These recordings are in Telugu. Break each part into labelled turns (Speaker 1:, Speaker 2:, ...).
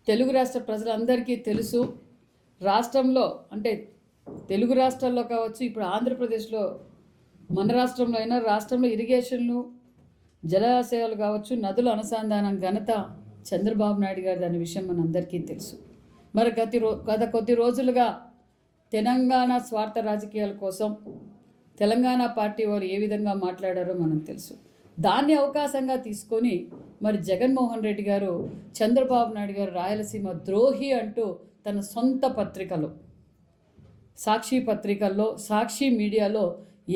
Speaker 1: తెలుగు రాష్ట్ర ప్రజలందరికీ తెలుసు. రాష్ట్రంలో అంటే తెలుగు రాష్ట్రాల్లో కావచ్చు, ఇప్పుడు ఆంధ్రప్రదేశ్లో మన రాష్ట్రంలో అయినా రాష్ట్రంలో ఇరిగేషన్లు, జలాశయాలు కావచ్చు, నదుల అనుసంధానం ఘనత చంద్రబాబు నాయుడు గారిది అనే విషయం మనందరికీ తెలుసు. మరి గత కొద్ది రోజులుగా తెలంగాణ స్వార్థ రాజకీయాల కోసం తెలంగాణ పార్టీ వారు ఏ విధంగా మాట్లాడారో మనం తెలుసు. దాన్ని అవకాశంగా తీసుకొని మరి జగన్మోహన్ రెడ్డి గారు చంద్రబాబు నాయుడు గారు రాయలసీమ ద్రోహి అంటూ తన సొంత పత్రికలో, సాక్షి పత్రికల్లో, సాక్షి మీడియాలో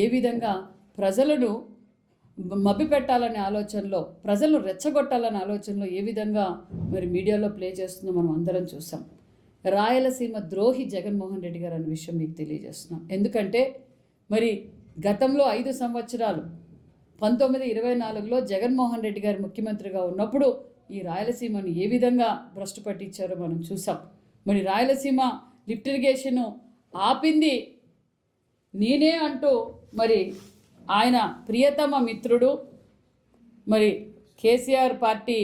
Speaker 1: ఏ విధంగా ప్రజలను మభ్యపెట్టాలనే ఆలోచనలో, ప్రజలను రెచ్చగొట్టాలనే ఆలోచనలో ఏ విధంగా మరి మీడియాలో ప్లే చేస్తుందో మనం అందరం చూసాం. రాయలసీమ ద్రోహి జగన్మోహన్ రెడ్డి గారు అనే విషయం మీకు తెలియజేస్తున్నాం. ఎందుకంటే మరి గతంలో 5 సంవత్సరాలు 1924లో జగన్మోహన్ రెడ్డి గారు ముఖ్యమంత్రిగా ఉన్నప్పుడు ఈ రాయలసీమను ఏ విధంగా భ్రష్టు పట్టించారో మనం చూసాం. మరి రాయలసీమ లిఫ్ట్ ఇరిగేషన్ ఆపింది నేనే అంటూ మరి ఆయన ప్రియతమ మిత్రుడు మరి KCR party,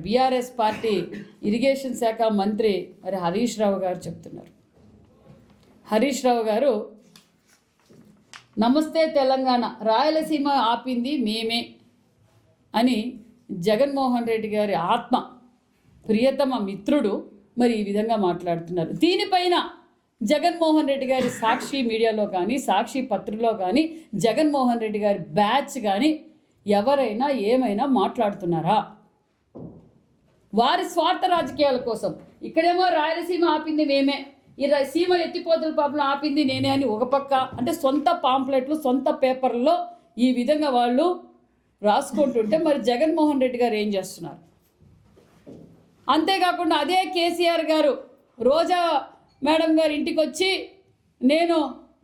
Speaker 1: BRS party irrigation శాఖ మంత్రి మరి హరీష్ రావు గారు చెప్తున్నారు. హరీష్ రావు గారు, నమస్తే తెలంగాణ, రాయలసీమ ఆపింది మేమే అని జగన్మోహన్ రెడ్డి గారి ఆత్మ ప్రియతమ మిత్రుడు మరి ఈ విధంగా మాట్లాడుతున్నారు. దీనిపైన జగన్మోహన్ రెడ్డి గారి సాక్షి మీడియాలో కానీ, సాక్షి పత్రికలో కానీ, జగన్మోహన్ రెడ్డి గారి బ్యాచ్ కానీ ఎవరైనా ఏమైనా మాట్లాడుతున్నారా? వారి స్వార్థ రాజకీయాల కోసం ఇక్కడేమో రాయలసీమ ఆపింది మేమే, ఈ సీమ ఎత్తిపోతల పాపం ఆపింది నేనే అని ఒక పక్క అంటే సొంత పాంప్లెట్లు, సొంత పేపర్లలో ఈ విధంగా వాళ్ళు రాసుకుంటుంటే మరి జగన్మోహన్ రెడ్డి గారు ఏం చేస్తున్నారు? అంతేకాకుండా అదే కేసీఆర్ గారు రోజా మేడం గారి ఇంటికి వచ్చి, నేను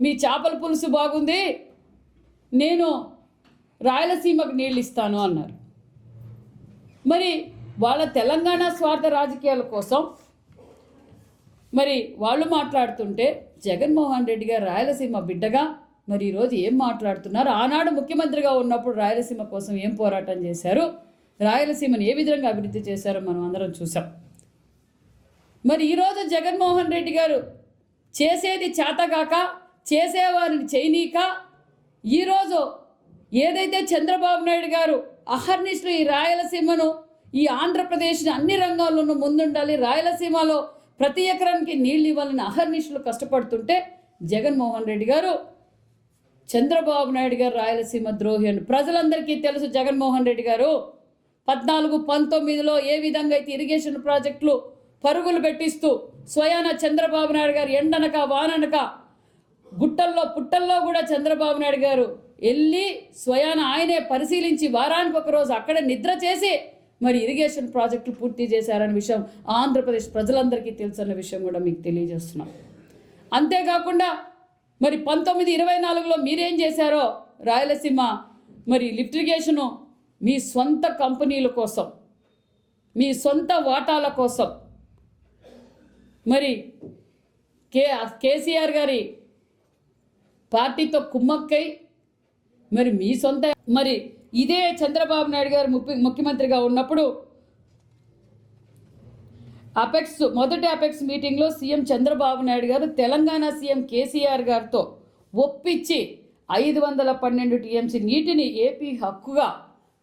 Speaker 1: మీ చేపల పులుసు బాగుంది, నేను రాయలసీమకు నీళ్ళు ఇస్తాను అన్నారు. మరి వాళ్ళ తెలంగాణ స్వార్థ రాజకీయాల కోసం మరి వాళ్ళు మాట్లాడుతుంటే జగన్మోహన్ రెడ్డి గారు రాయలసీమ బిడ్డగా మరి ఈరోజు ఏం మాట్లాడుతున్నారు? ఆనాడు ముఖ్యమంత్రిగా ఉన్నప్పుడు రాయలసీమ కోసం ఏం పోరాటం చేశారు, రాయలసీమను ఏ విధంగా అభివృద్ధి చేశారో మనం అందరం చూసాం. మరి ఈరోజు జగన్మోహన్ రెడ్డి గారు చేసేది చేతగాక, చేసేవారిని చేయనీక, ఈరోజు ఏదైతే చంద్రబాబు నాయుడు గారు అహర్నిశలు ఈ రాయలసీమను, ఈ ఆంధ్రప్రదేశ్ని అన్ని రంగాల్లోనూ ముందుండాలి, రాయలసీమలో ప్రతి ఎకరానికి నీళ్ళు ఇవ్వాలని అహర్నిశలు కష్టపడుతుంటే జగన్మోహన్ రెడ్డి గారు చంద్రబాబు నాయుడు గారు రాయలసీమ ద్రోహి అని ప్రజలందరికీ తెలుసు. జగన్మోహన్ రెడ్డి గారు 14-19లో ఏ విధంగా అయితే ఇరిగేషన్ ప్రాజెక్టులు పరుగులు పెట్టిస్తూ స్వయాన చంద్రబాబు నాయుడు గారు ఎండనక వాననక గుట్టల్లో పుట్టల్లో కూడా చంద్రబాబు నాయుడు గారు వెళ్ళి స్వయాన ఆయనే పరిశీలించి వారానికి ఒకరోజు అక్కడే నిద్ర చేసి మరి ఇరిగేషన్ ప్రాజెక్టులు పూర్తి చేశారనే విషయం ఆంధ్రప్రదేశ్ ప్రజలందరికీ తెలుసన్న విషయం కూడా మీకు తెలియజేస్తున్నాం. అంతేకాకుండా మరి 1924లో మీరేం చేశారో రాయలసీమ మరి లిఫ్ట్ ఇరిగేషను మీ సొంత కంపెనీల కోసం, మీ సొంత వాటాల కోసం మరి కేసీఆర్ గారి పార్టీతో కుమ్మక్కై మరి మీ సొంత మరి ఇదే చంద్రబాబు నాయుడు గారు ముఖ్యమంత్రిగా ఉన్నప్పుడు మొదటి అపెక్స్ మీటింగ్లో సీఎం చంద్రబాబు నాయుడు గారు తెలంగాణ సీఎం కేసీఆర్ గారితో ఒప్పించి 512 టీఎంసీ నీటిని ఏపీ హక్కుగా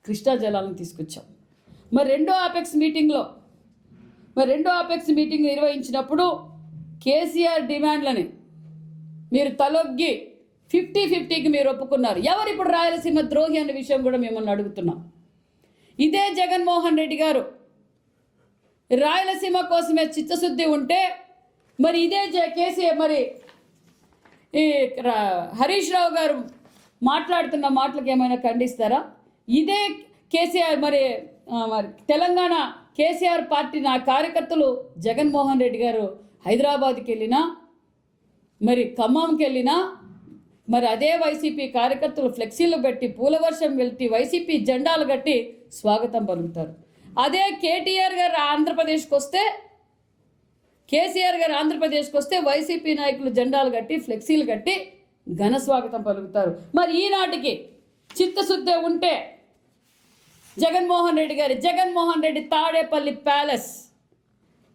Speaker 1: కృష్ణా జలాలను తీసుకొచ్చాం. మరి రెండో అపెక్స్ మీటింగ్ నిర్వహించినప్పుడు కేసీఆర్ డిమాండ్లని మీరు తలొగ్గి 50-50కి మీరు ఒప్పుకున్నారు. ఎవరు ఇప్పుడు రాయలసీమ ద్రోహి అనే విషయం కూడా మిమ్మల్ని అడుగుతున్నాం. ఇదే జగన్మోహన్ రెడ్డి గారు రాయలసీమ కోసమే చిత్తశుద్ధి ఉంటే మరి ఇదే కేసీఆర్ మరి ఈ హరీష్ రావు గారు మాట్లాడుతున్న మాటలకు ఏమైనా ఖండిస్తారా? ఇదే కేసీఆర్ మరి తెలంగాణ కేసీఆర్ పార్టీ నా కార్యకర్తలు జగన్మోహన్ రెడ్డి గారు హైదరాబాద్కి వెళ్ళినా మరి ఖమ్మంకి వెళ్ళినా మరి అదే వైసీపీ కార్యకర్తలు ఫ్లెక్సీలు పెట్టి పూలవర్షం వెళ్తి వైసీపీ జెండాలు కట్టి స్వాగతం పలుకుతారు. అదే కేసీఆర్ గారు ఆంధ్రప్రదేశ్కి వస్తే వైసీపీ నాయకులు జెండాలు కట్టి ఫ్లెక్సీలు కట్టి ఘన స్వాగతం పలుకుతారు. మరి ఈనాటికి చిత్తశుద్ధి ఉంటే జగన్మోహన్ రెడ్డి తాడేపల్లి ప్యాలెస్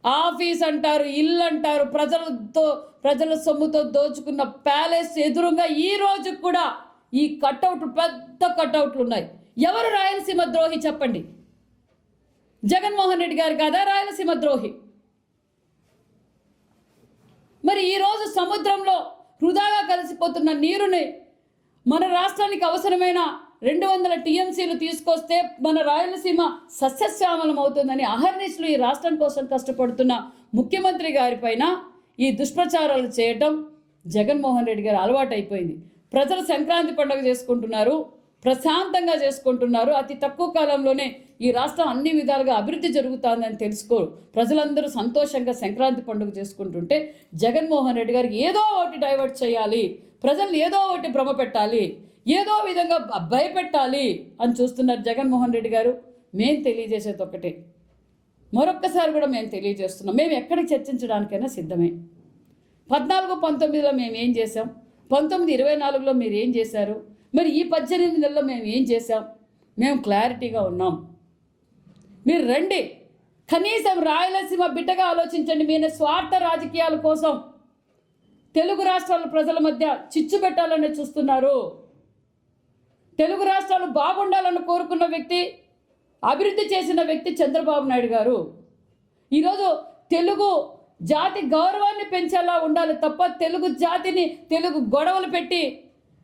Speaker 1: ఆఫీస్ అంటారు, ఇల్లు అంటారు, ప్రజల సొమ్ముతో దోచుకున్న ప్యాలెస్ ఎదురుగా ఈ రోజు కూడా ఈ కట్అవుట్, పెద్ద కట్అవుట్లు ఉన్నాయి. ఎవరు రాయలసీమ ద్రోహి చెప్పండి? జగన్మోహన్ రెడ్డి గారు కాదా రాయలసీమ ద్రోహి? మరి ఈరోజు సముద్రంలో వృధాగా కలిసిపోతున్న నీరుని మన రాష్ట్రానికి అవసరమైన 200 టీఎంసీలు తీసుకొస్తే మన రాయలసీమ సస్యశ్యామలం అవుతుందని అహర్నిశలు ఈ రాష్ట్రం కోసం కష్టపడుతున్న ముఖ్యమంత్రి గారిపైన ఈ దుష్ప్రచారాలు చేయటం జగన్మోహన్ రెడ్డి గారు అలవాటైపోయింది. ప్రజలు సంక్రాంతి పండుగ చేసుకుంటున్నారు, ప్రశాంతంగా చేసుకుంటున్నారు. అతి తక్కువ కాలంలోనే ఈ రాష్ట్రం అన్ని విధాలుగా అభివృద్ధి జరుగుతుందని తెలుసుకోరు. ప్రజలందరూ సంతోషంగా సంక్రాంతి పండుగ చేసుకుంటుంటే జగన్మోహన్ రెడ్డి గారికి ఏదో ఒకటి డైవర్ట్ చేయాలి, ప్రజల్ని ఏదో ఒకటి భ్రమ పెట్టాలి, ఏదో విధంగా భయపెట్టాలి అని చూస్తున్నారు జగన్మోహన్ రెడ్డి గారు. మేము తెలియజేసేది ఒకటే, మరొక్కసారి కూడా మేము తెలియజేస్తున్నాం, మేము ఎక్కడికి చర్చించడానికైనా సిద్ధమే. 14-19లో మేము ఏం చేసాం, 19-24లో మీరు ఏం చేశారు, మరి ఈ 18 నెలల్లో మేము ఏం చేశాం, మేము క్లారిటీగా ఉన్నాం. మీరు రండి, కనీసం రాయలసీమ బిడ్డగా ఆలోచించండి. మీరు స్వార్థ రాజకీయాల కోసం తెలుగు రాష్ట్రాల ప్రజల మధ్య చిచ్చు పెట్టాలని చూస్తున్నారు. తెలుగు రాష్ట్రాలు బాగుండాలని కోరుకున్న వ్యక్తి, అభివృద్ధి చేసిన వ్యక్తి చంద్రబాబు నాయుడు గారు. ఈరోజు తెలుగు జాతి గౌరవాన్ని పెంచేలా ఉండాలి తప్ప తెలుగు జాతిని తెలుగు గొడవలు పెట్టి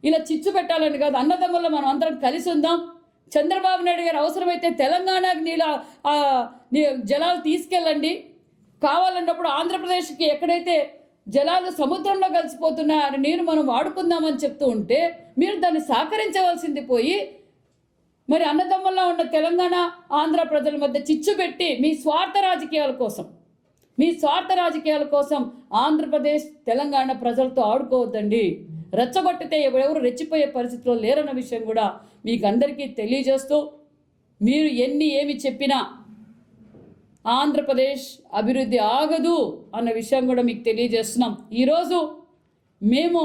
Speaker 1: ఇలా చిచ్చు పెట్టాలని కాదు. అన్నదమ్ముల్లో మనం అందరం కలిసి ఉందాం. చంద్రబాబు నాయుడు గారు అవసరమైతే తెలంగాణకు జలాలు తీసుకెళ్ళండి, కావాలన్నప్పుడు ఆంధ్రప్రదేశ్కి ఎక్కడైతే జలాలు సముద్రంలో కలిసిపోతున్నాయని నీరు మనం వాడుకుందామని చెప్తూ ఉంటే మీరు దాన్ని సహకరించవలసింది పోయి మరి అన్నదమ్ముల్లో ఉన్న తెలంగాణ ఆంధ్ర ప్రజల మధ్య చిచ్చు పెట్టి మీ స్వార్థ రాజకీయాల కోసం ఆంధ్రప్రదేశ్ తెలంగాణ ప్రజలతో ఆడుకోవద్దండి. రెచ్చగొట్టితే ఎవరెవరు రెచ్చిపోయే పరిస్థితిలో లేరన్న విషయం కూడా మీకు అందరికీ తెలియజేస్తూ, మీరు ఏమి చెప్పినా ఆంధ్రప్రదేశ్ అభివృద్ధి ఆగదు అన్న విషయం కూడా మీకు తెలియజేస్తున్నాం. ఈరోజు మేము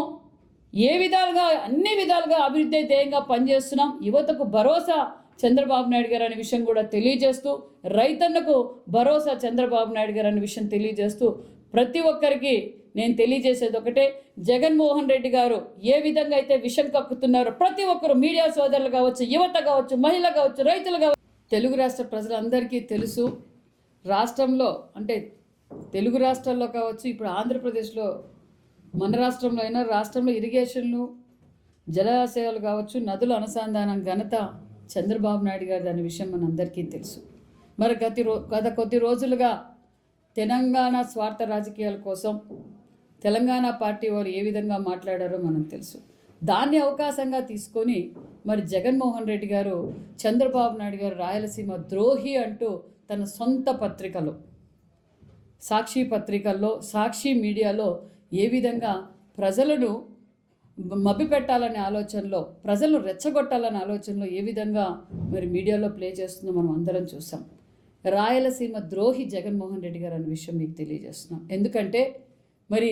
Speaker 1: అన్ని విధాలుగా అభివృద్ధి ధ్యేయంగా పనిచేస్తున్నాం. యువతకు భరోసా చంద్రబాబు నాయుడు గారు అనే విషయం కూడా తెలియజేస్తూ, రైతన్నకు భరోసా చంద్రబాబు నాయుడు గారు అనే విషయం తెలియజేస్తూ, ప్రతి ఒక్కరికి నేను తెలియజేసేది ఒకటే, జగన్మోహన్ రెడ్డి గారు ఏ విధంగా అయితే విషం కక్కుతున్నారో ప్రతి ఒక్కరు, మీడియా సోదరులు కావచ్చు, యువత కావచ్చు, మహిళ కావచ్చు, రైతులు కావచ్చు, తెలుగు రాష్ట్ర ప్రజలందరికీ తెలుసు. రాష్ట్రంలో అంటే తెలుగు రాష్ట్రాల్లో కావచ్చు, ఇప్పుడు ఆంధ్రప్రదేశ్లో మన రాష్ట్రంలో అయినా రాష్ట్రంలో ఇరిగేషన్లు, జలాశయాలు కావచ్చు, నదుల అనుసంధానం ఘనత చంద్రబాబు నాయుడు గారు అనే విషయం మన అందరికీ తెలుసు. మరి గత కొద్ది రోజులుగా తెలంగాణ స్వార్థ రాజకీయాల కోసం తెలంగాణ పార్టీ వారు ఏ విధంగా మాట్లాడారో మనం తెలుసు. దాన్ని అవకాశంగా తీసుకొని మరి జగన్మోహన్ రెడ్డి గారు చంద్రబాబు నాయుడు గారు రాయలసీమ ద్రోహి అంటూ తన సొంత పత్రికలో, సాక్షి పత్రికల్లో, సాక్షి మీడియాలో ఏ విధంగా ప్రజలను మభ్యపెట్టాలనే ఆలోచనలో, ప్రజలను రెచ్చగొట్టాలనే ఆలోచనలో ఏ విధంగా మరి మీడియాలో ప్లే చేస్తుందో మనం అందరం చూసాం. రాయలసీమ ద్రోహి జగన్మోహన్ రెడ్డి గారు అనే విషయం మీకు తెలియజేస్తున్నాం. ఎందుకంటే మరి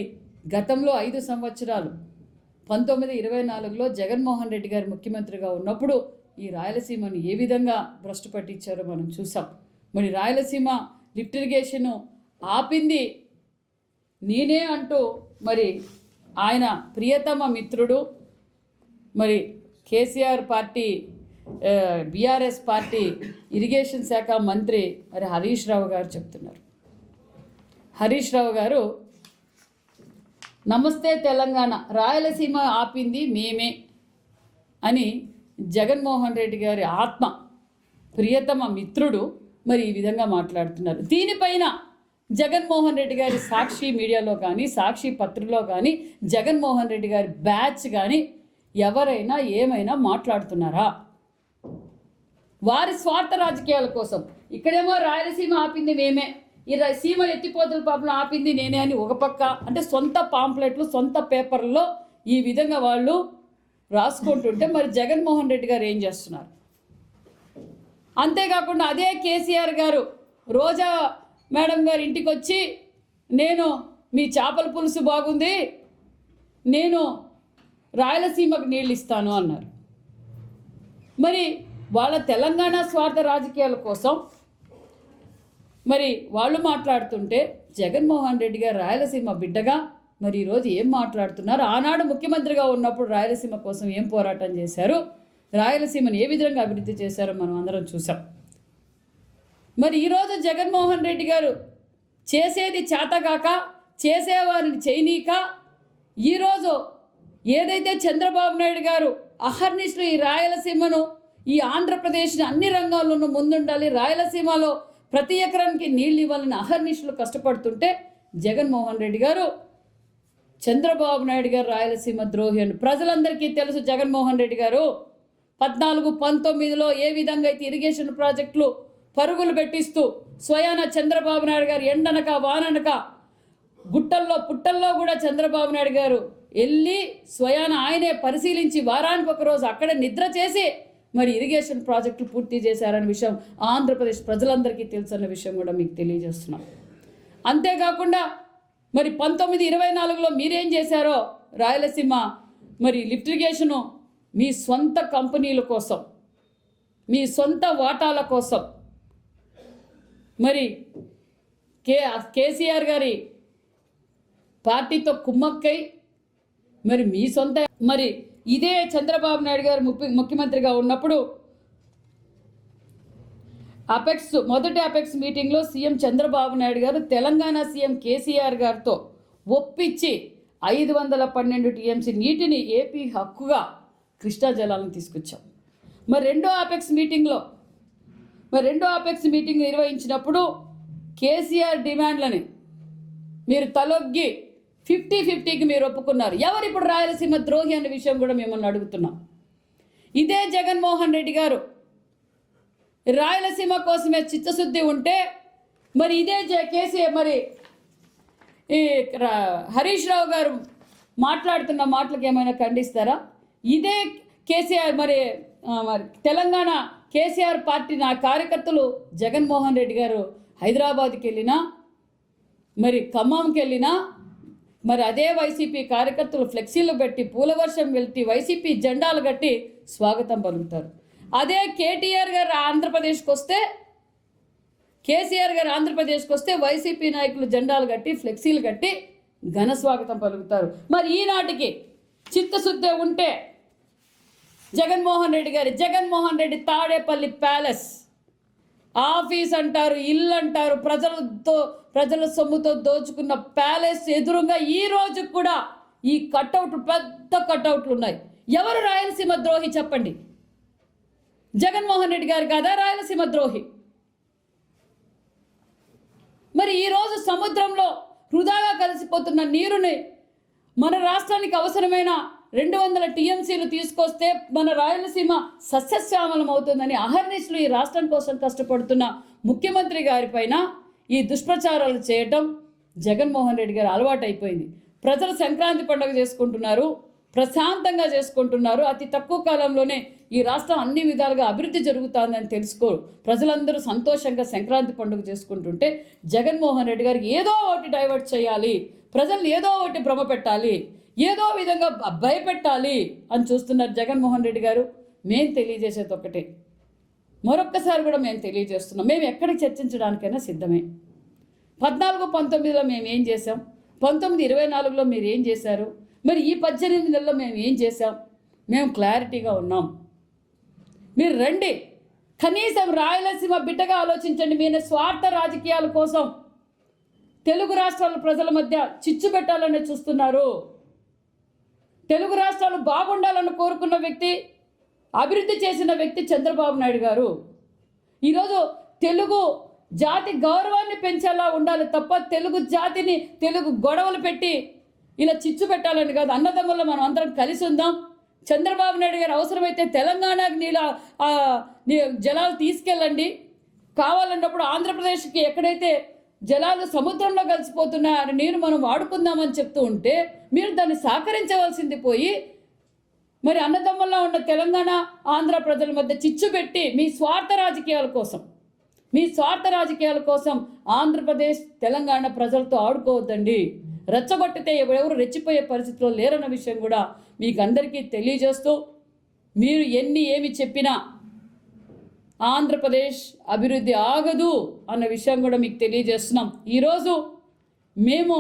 Speaker 1: గతంలో 5 సంవత్సరాలు 1924లో జగన్మోహన్ రెడ్డి గారు ముఖ్యమంత్రిగా ఉన్నప్పుడు ఈ రాయలసీమను ఏ విధంగా భ్రష్టు పట్టించారో మనం చూసాం. మరి రాయలసీమ లిఫ్ట్ ఇరిగేషన్ ఆపింది నేనే అంటూ మరి ఆయన ప్రియతమ మిత్రుడు, మరి KCR party, BRS party irrigation శాఖ మంత్రి మరి హరీష్ రావు గారు చెప్తున్నారు. హరీష్ రావు గారు, నమస్తే తెలంగాణ, రాయలసీమ ఆపింది మేమే అని జగన్మోహన్ రెడ్డి గారి ఆత్మ ప్రియతమ మిత్రుడు మరి ఈ విధంగా మాట్లాడుతున్నారు. దీనిపైన జగన్మోహన్ రెడ్డి గారి సాక్షి మీడియాలో కానీ, సాక్షి పత్రికలో కానీ, జగన్మోహన్ రెడ్డి గారి బ్యాచ్ కానీ ఎవరైనా ఏమైనా మాట్లాడుతున్నారా? వారి స్వార్థ రాజకీయాల కోసం ఇక్కడేమో రాయలసీమ ఆపింది మేమే, ఈ సీమ ఎత్తిపోతల పాపను ఆపింది నేనే అని ఒక పక్క అంటే సొంత పాంప్లెట్లు, సొంత పేపర్లలో ఈ విధంగా వాళ్ళు రాసుకుంటుంటే మరి జగన్మోహన్ రెడ్డి గారు ఏం చేస్తున్నారు? అంతేకాకుండా అదే కేసీఆర్ గారు రోజా మేడం గారి ఇంటికి వచ్చి నేను మీ చేపల పులుసు బాగుంది, నేను రాయలసీమకు నీళ్ళు ఇస్తాను అన్నారు. మరి వాళ్ళ తెలంగాణ స్వార్థ రాజకీయాల కోసం మరి వాళ్ళు మాట్లాడుతుంటే జగన్మోహన్ రెడ్డి గారు రాయలసీమ బిడ్డగా మరి ఈరోజు ఏం మాట్లాడుతున్నారు? ఆనాడు ముఖ్యమంత్రిగా ఉన్నప్పుడు రాయలసీమ కోసం ఏం పోరాటం చేశారు, రాయలసీమను ఏ విధంగా అభివృద్ధి చేశారో మనం అందరం చూసాం. మరి ఈరోజు జగన్మోహన్ రెడ్డి గారు చేసేది చేతగాక, చేసేవారిని చేయనీక, ఈరోజు ఏదైతే చంద్రబాబు నాయుడు గారు అహర్నిశలు ఈ రాయలసీమను, ఈ ఆంధ్రప్రదేశ్ని అన్ని రంగాల్లోనూ ముందుండాలి, రాయలసీమలో ప్రతి ఎకరానికి నీళ్ళు ఇవ్వాలని అహర్నిశలు కష్టపడుతుంటే జగన్మోహన్ రెడ్డి గారు చంద్రబాబు నాయుడు గారు రాయలసీమ ద్రోహి అని ప్రజలందరికీ తెలుసు. జగన్మోహన్ రెడ్డి గారు 14-19లో ఏ విధంగా అయితే ఇరిగేషన్ ప్రాజెక్టులు పరుగులు పెట్టిస్తూ స్వయాన చంద్రబాబు నాయుడు గారు ఎండనక వాననక గుట్టల్లో పుట్టల్లో కూడా చంద్రబాబు నాయుడు గారు వెళ్ళి స్వయాన ఆయనే పరిశీలించి వారానికి ఒకరోజు అక్కడే నిద్ర చేసి మరి ఇరిగేషన్ ప్రాజెక్టులు పూర్తి చేశారనే విషయం ఆంధ్రప్రదేశ్ ప్రజలందరికీ తెలుసన్న విషయం కూడా మీకు తెలియజేస్తున్నాం. అంతేకాకుండా మరి 1924లో మీరేం చేశారో రాయలసీమ మరి లిఫ్ట్ ఇరిగేషను మీ సొంత కంపెనీల కోసం, మీ సొంత వాటాల కోసం మరి కేసీఆర్ గారి పార్టీతో కుమ్మక్కై మరి మీ సొంత మరి ఇదే చంద్రబాబు నాయుడు గారు ముఖ్యమంత్రిగా ఉన్నప్పుడు మొదటి అపెక్స్ మీటింగ్లో సీఎం చంద్రబాబు నాయుడు గారు తెలంగాణ సీఎం కేసీఆర్ గారితో ఒప్పించి 512 టీఎంసీ నీటిని ఏపీ హక్కుగా కృష్ణా జలాలను తీసుకొచ్చాం. మరి రెండో అపెక్స్ మీటింగ్ నిర్వహించినప్పుడు కేసీఆర్ డిమాండ్లని మీరు తలొగ్గి 50-50కి మీరు ఒప్పుకున్నారు. ఎవరు ఇప్పుడు రాయలసీమ ద్రోహి అనే విషయం కూడా మిమ్మల్ని అడుగుతున్నాం. ఇదే జగన్మోహన్ రెడ్డి గారు రాయలసీమ కోసమే చిత్తశుద్ధి ఉంటే మరి ఇదే కేసీఆర్ మరి ఈ హరీష్ రావు గారు మాట్లాడుతున్న మాటలకు ఏమైనా ఖండిస్తారా? ఇదే కేసీఆర్ మరి తెలంగాణ కేసీఆర్ పార్టీ నా కార్యకర్తలు జగన్మోహన్ రెడ్డి గారు హైదరాబాద్కి వెళ్ళినా మరి ఖమ్మంకి వెళ్ళినా మరి అదే వైసీపీ కార్యకర్తలు ఫ్లెక్సీలు పెట్టి పూలవర్షం వెళ్తి వైసీపీ జెండాలు కట్టి స్వాగతం పలుకుతారు. అదే కేసీఆర్ గారు ఆంధ్రప్రదేశ్కి వస్తే వైసీపీ నాయకులు జెండాలు కట్టి ఫ్లెక్సీలు కట్టి ఘన స్వాగతం పలుకుతారు. మరి ఈనాటికి చిత్తశుద్ధి ఉంటే జగన్మోహన్ రెడ్డి తాడేపల్లి ప్యాలెస్ ఆఫీస్ అంటారు, ఇల్లు అంటారు, ప్రజల సొమ్ముతో దోచుకున్న ప్యాలెస్ ఎదురుగా ఈ రోజు కూడా ఈ పెద్ద కట్అవుట్లు ఉన్నాయి. ఎవరు రాయలసీమ ద్రోహి చెప్పండి? జగన్మోహన్ రెడ్డి గారు కాదా రాయలసీమ ద్రోహి? మరి ఈరోజు సముద్రంలో వృధాగా కలిసిపోతున్న నీరుని మన రాష్ట్రానికి అవసరమైన 200 టీఎంసీలు తీసుకొస్తే మన రాయలసీమ సస్యశ్యామలం అవుతుందని అహర్నిశలు ఈ రాష్ట్రం కోసం కష్టపడుతున్న ముఖ్యమంత్రి గారిపైన ఈ దుష్ప్రచారాలు చేయటం జగన్మోహన్ రెడ్డి గారు అలవాటైపోయింది. ప్రజలు సంక్రాంతి పండుగ చేసుకుంటున్నారు, ప్రశాంతంగా చేసుకుంటున్నారు. అతి తక్కువ కాలంలోనే ఈ రాష్ట్రం అన్ని విధాలుగా అభివృద్ధి జరుగుతుందని తెలుసుకోరు. ప్రజలందరూ సంతోషంగా సంక్రాంతి పండుగ చేసుకుంటుంటే జగన్మోహన్ రెడ్డి గారికి ఏదో ఒకటి డైవర్ట్ చేయాలి, ప్రజల్ని ఏదో ఒకటి భ్రమ పెట్టాలి, ఏదో విధంగా భయపెట్టాలి అని చూస్తున్నారు జగన్మోహన్ రెడ్డి గారు. మేము తెలియజేసేది ఒకటే, మరొక్కసారి కూడా మేము తెలియజేస్తున్నాం, మేము ఎక్కడికి చర్చించడానికైనా సిద్ధమే. 14-19లో మేము ఏం చేసాం, 19-24లో మీరు ఏం చేశారు, మరి ఈ 18 నెలల్లో మేము ఏం చేసాం, మేము క్లారిటీగా ఉన్నాం. మీరు రండి, కనీసం రాయలసీమ బిడ్డగా ఆలోచించండి. మీరు స్వార్థ రాజకీయాల కోసం తెలుగు రాష్ట్రాల ప్రజల మధ్య చిచ్చు పెట్టాలని చూస్తున్నారు. తెలుగు రాష్ట్రాలు బాగుండాలని కోరుకున్న వ్యక్తి, అభివృద్ధి చేసిన వ్యక్తి చంద్రబాబు నాయుడు గారు. ఈరోజు తెలుగు జాతి గౌరవాన్ని పెంచేలా ఉండాలి తప్ప తెలుగు జాతిని తెలుగు గొడవలు పెట్టి ఇలా చిచ్చు పెట్టాలని కాదు. అన్నదమ్ముల్లో మనం అందరం కలిసి ఉందాం. చంద్రబాబు నాయుడు గారు అవసరమైతే తెలంగాణకు జలాలు తీసుకెళ్ళండి, కావాలన్నప్పుడు ఆంధ్రప్రదేశ్కి ఎక్కడైతే జలాలు సముద్రంలో కలిసిపోతున్నాయని నీరు మనం వాడుకుందామని చెప్తూ ఉంటే మీరు దాన్ని సహకరించవలసింది పోయి మరి అన్నదమ్ముల్లో ఉన్న తెలంగాణ ఆంధ్ర ప్రజల మధ్య చిచ్చు పెట్టి మీ స్వార్థ రాజకీయాల కోసం ఆంధ్రప్రదేశ్ తెలంగాణ ప్రజలతో ఆడుకోవద్దండి. రెచ్చగొట్టితే ఎవరెవరు రెచ్చిపోయే పరిస్థితిలో లేరన్న విషయం కూడా మీకు అందరికీ తెలియజేస్తూ, మీరు ఏమి చెప్పినా ఆంధ్రప్రదేశ్ అభివృద్ధి ఆగదు అన్న విషయం కూడా మీకు తెలియజేస్తున్నాం. ఈరోజు మేము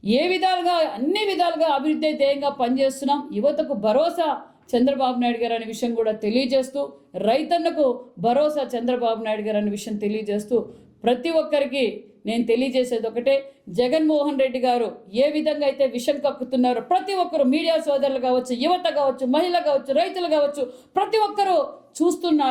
Speaker 1: ఏ విధాలుగా అన్ని విధాలుగా అభివృద్ధి ధ్యేయంగా పనిచేస్తున్నాం. యువతకు భరోసా చంద్రబాబు నాయుడు గారు అనే విషయం కూడా తెలియజేస్తూ, రైతన్నకు భరోసా చంద్రబాబు నాయుడు గారు అనే విషయం తెలియజేస్తూ, ప్రతి ఒక్కరికి నేను తెలియజేసేది ఒకటే, జగన్మోహన్ రెడ్డి గారు ఏ విధంగా అయితే విషం కక్కుతున్నారో ప్రతి ఒక్కరు, మీడియా సోదరులు కావచ్చు, యువత కావచ్చు, మహిళ కావచ్చు, రైతులు కావచ్చు, ప్రతి ఒక్కరూ చూస్తున్నారు.